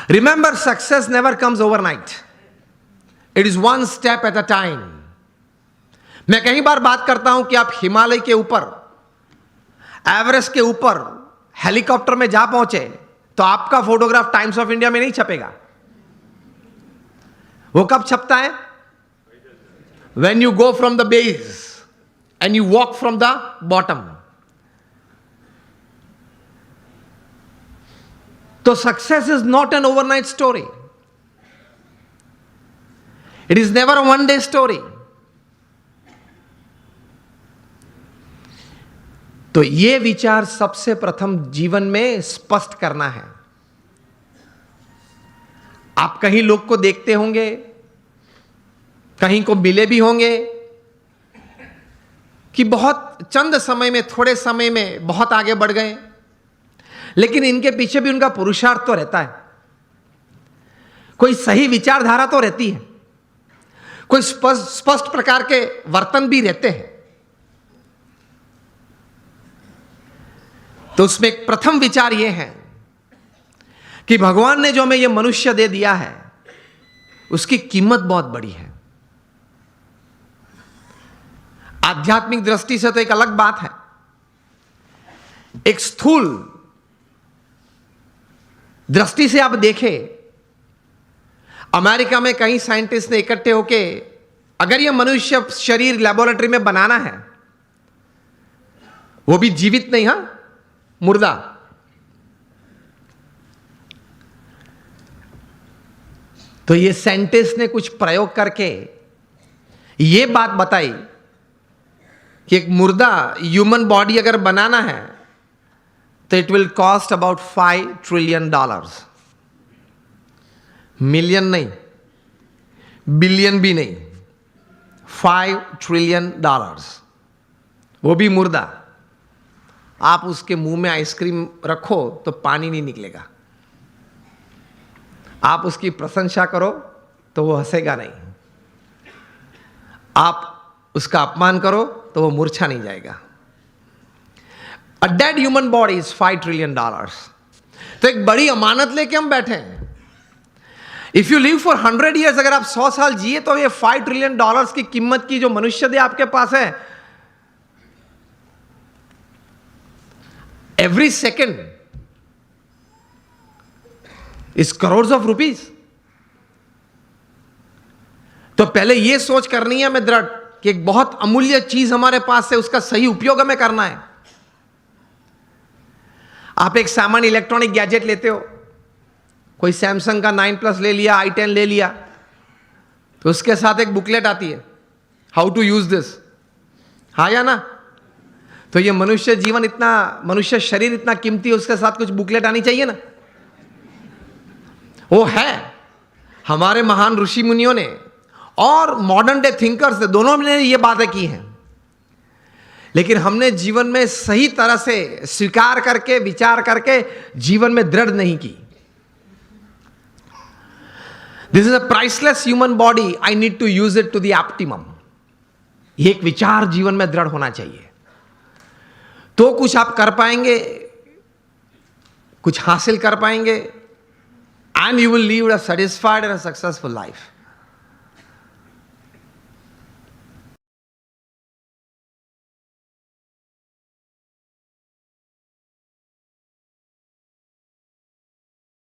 Remember, success never comes overnight. It is one step at a time. मैं कई बार बात करता हूं कि आप हिमालय के ऊपर, एवरेस्ट के ऊपर हेलीकॉप्टर में जा पहुंचे तो आपका फोटोग्राफ टाइम्स ऑफ इंडिया में नहीं छपेगा. वो कब छपता है? When you go from the base and you walk from the bottom. So success is not an overnight story. It is never a one-day story. तो ये विचार सबसे प्रथम जीवन में स्पष्ट करना है. आप कहीं लोग को देखते होंगे, कहीं को मिले भी होंगे कि बहुत चंद समय में, थोड़े समय में बहुत आगे बढ़ गए, लेकिन इनके पीछे भी उनका पुरुषार्थ तो रहता है. कोई सही विचारधारा तो रहती है, कोई स्पष्ट प्रकार के वर्तन भी रहते हैं. तो उसमें एक प्रथम विचार यह है कि भगवान ने जो हमें यह मनुष्य दे दिया है उसकी कीमत बहुत बड़ी है. आध्यात्मिक दृष्टि से तो एक अलग बात है. एक स्थूल दृष्टि से आप देखें, अमेरिका में कई साइंटिस्ट ने इकट्ठे होके अगर यह मनुष्य शरीर लेबोरेटरी में बनाना है, वो भी जीवित नहीं, हां, मुर्दा, तो ये साइंटिस्ट ने कुछ प्रयोग करके ये बात बताई कि एक मुर्दा ह्यूमन बॉडी अगर बनाना है तो it will cost about $5 trillion. Million नहीं, बिलियन भी नहीं, $5 ट्रिलियन. वो भी मुर्दा. आप उसके मुंह में आइसक्रीम रखो तो पानी नहीं निकलेगा. आप उसकी प्रशंसा करो तो वो हंसेगा नहीं. आप उसका अपमान करो तो वो मूर्छा नहीं जाएगा. A dead human body is $5 trillion. तो एक बड़ी अमानत लेके हम बैठे हैं. If you live for 100 years, अगर आप 100 साल जिए तो ये $5 ट्रिलियन की कीमत की जो मनुष्य दे आपके पास है, every second is crores of rupees. तो पहले ये सोच करनी है हमें दृढ़ कि एक बहुत अमूल्य चीज हमारे पास है, उसका सही उपयोग हमें करना है. आप एक सामान्य इलेक्ट्रॉनिक गैजेट लेते हो, कोई सैमसंग का 9+ ले लिया, i10 ले लिया, तो उसके साथ एक बुकलेट आती है, हाउ टू यूज दिस, हाँ या ना? तो ये मनुष्य जीवन इतना, मनुष्य शरीर इतना कीमती है, उसके साथ कुछ बुकलेट आनी चाहिए ना. वो है. हमारे महान ऋषि मुनियों ने और मॉडर्न डे थिंकर्स ने, दोनों ने ये बातें की हैं, लेकिन हमने जीवन में सही तरह से स्वीकार करके, विचार करके जीवन में दृढ़ नहीं की. This is a priceless human body, I need to use it to the optimum. ये एक विचार जीवन में दृढ़ होना चाहिए, तो कुछ आप कर पाएंगे, कुछ हासिल कर पाएंगे, and you will leave a satisfied and a successful life.